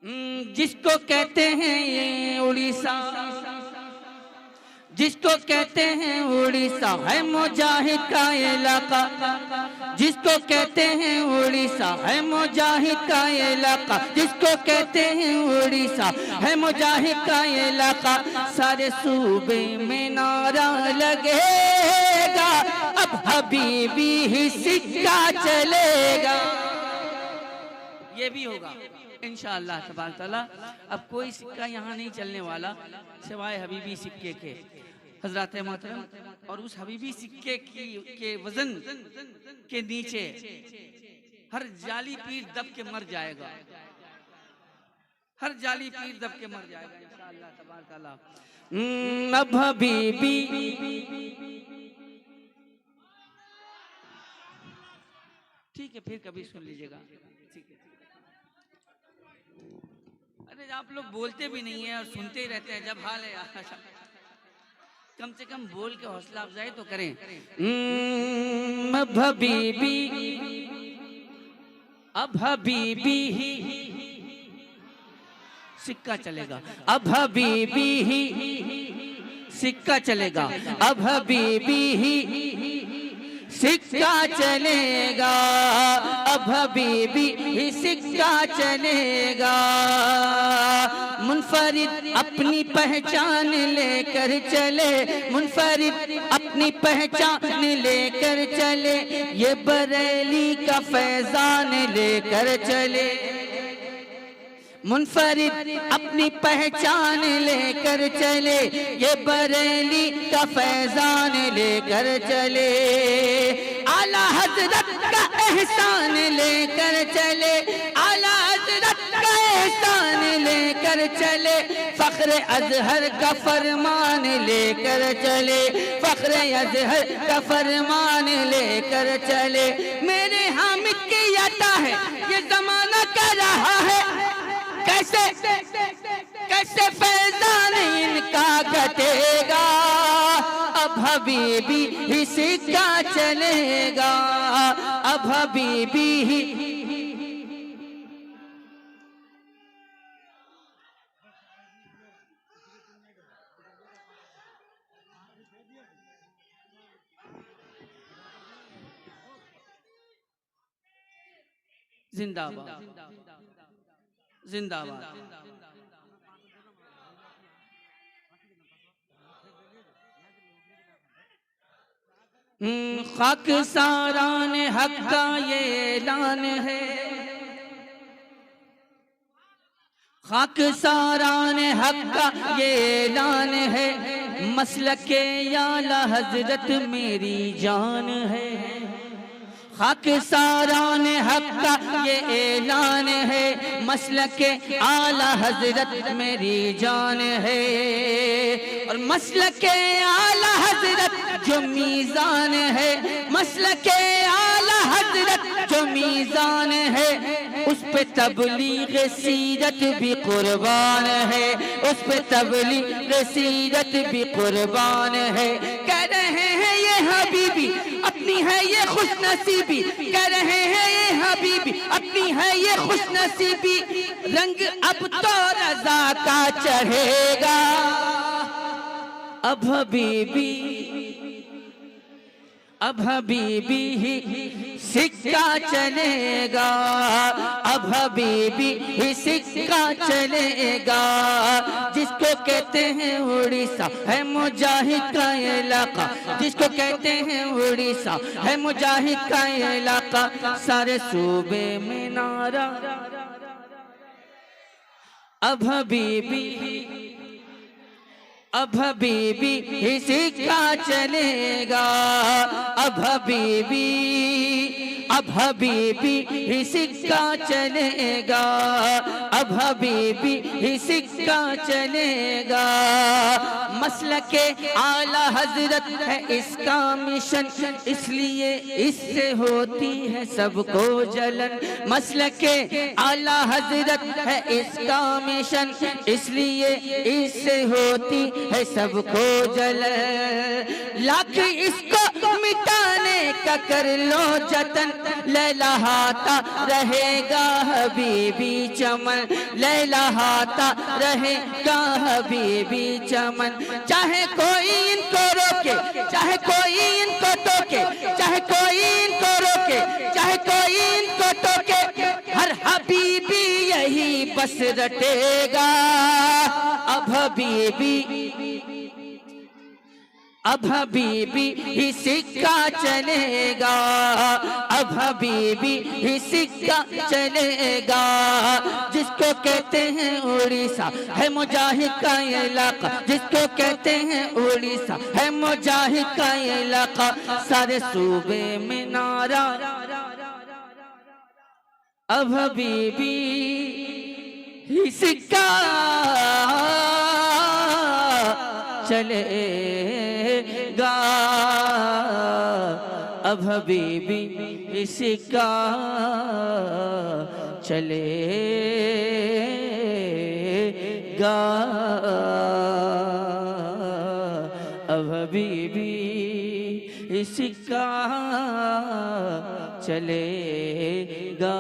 जिसको कहते हैं ये उड़ीसा, जिसको कहते हैं उड़ीसा है मुजाहिद का इलाका, जिसको कहते हैं उड़ीसा है मुजाहिद का इलाका, जिसको कहते हैं उड़ीसा है मुजाहिद का इलाका। सारे सूबे में नारा लगेगा, अब हबीबी ही सिक्का चलेगा। ये भी होगा इंशाअल्लाह तबारक तआला। अब कोई सिक्का यहाँ नहीं चलने वाला सिवाय हबीबी सिक्के के हजरत मोहतरम, और उस हबीबी सिक्के के वजन के नीचे हर जाली पीर दब के मर जाएगा, हर जाली पीर दब के मर जाएगा इंशाअल्लाह तबारक तआला। अब हबीबी ठीक है, फिर कभी सुन लीजिएगा, ठीक है। अरे आप लोग बोलते भी नहीं है और सुनते ही रहते हैं, जब हाल है कम से कम बोल के हौसला अफजाई तो करें। अब हबीबी, अब हबीबी ही सिक्का चलेगा, अब हबीबी ही सिक्का चलेगा, अब हबीबी ही सिक्का चलेगा, अब हबीबी ही सिक्का चलेगा। मुनफरिद अपनी पहचान लेकर चले, मुनफरिद अपनी पहचान लेकर चले, ये बरेली का फैजान लेकर चले। मुनफरिद अपनी पहचान लेकर चले, ये बरेली का फैजान लेकर चले। आला हजरत का एहसान लेकर चले, आला हजरत का एहसान लेकर चले, फख्र अजहर का फरमान लेकर चले, फख्र अजहर का फरमान लेकर चले। मेरे हामिद की अता है ये जमाना कर रहा है, कैसे कैसे फैजान इनका घटेगा, अब हबीबी ही सिक्का चलेगा, अब हबीबी ही। जिंदाबाद जिंदाबाद। खाक सारान हक का ये ऐलान है, खाक सारान हक का ये ऐलान है, मसलके आला हजरत मेरी जान है। खाक सारान हक का ये ऐलान है, मसलके आला हजरत मेरी जान है। और मसलके आला हजरत जो मीज़ान है, मसलके आला हजरत जो मीज़ान है, उस पे तबलीग सीरत भी कुर्बान है, उस पे तबलीग सीरत भी कुर्बान है। कह रहे हैं ये हबीबी अपनी है ये खुश नसीबी, कह रहे हैं ये हबीबी अपनी है ये खुश नसीबी, रंग अब तो रज़ा का चढ़ेगा, अब हबीबी, अब हबीबी ही सिक्का चलेगा, अब हबीबी ही सिक्का चलेगा। जिसको कहते हैं उड़ीसा है मुजाहिद का इलाका, जिसको कहते हैं उड़ीसा है मुजाहिद का इलाका, सारे सूबे में नारा अब हबीबी, अब हबीबी ही सिक्का चलेगा, अब हबीबी, अब हबीबी ही सिक्का चलेगा, अब हबीबी ही सिक्का चलेगा। मसलके आला हजरत है इसका मिशन, इसलिए इससे होती है सबको जलन। मसलके आला हजरत है इसका मिशन, इसलिए इससे होती है सबको जलन। लाख इसको मिटाने का का कर लो जतन, लहलहाता रहेगा हबीबी चमन, लहलहाता रहेगा हबीबी चमन। चाहे कोई इनको रोके, चाहे कोई इनको टोके, चाहे कोई इनको रोके, चाहे कोई इनको टोके, हर हबीबी यही बस रटेगा। अब हबीबी, अब हबीबी ही सिक्का चलेगा, अब हबीबी ही सिक्का चलेगा। जिसको कहते हैं उड़ीसा है मुजाहिद का इलाका, जिसको कहते हैं उड़ीसा है मुजाहिद का इलाका। सारे सूबे में नारा अब हबीबी ही सिक्का चलेगा, अब हबीबी ही सिक्का चलेगा, अब हबीबी ही सिक्का चलेगा।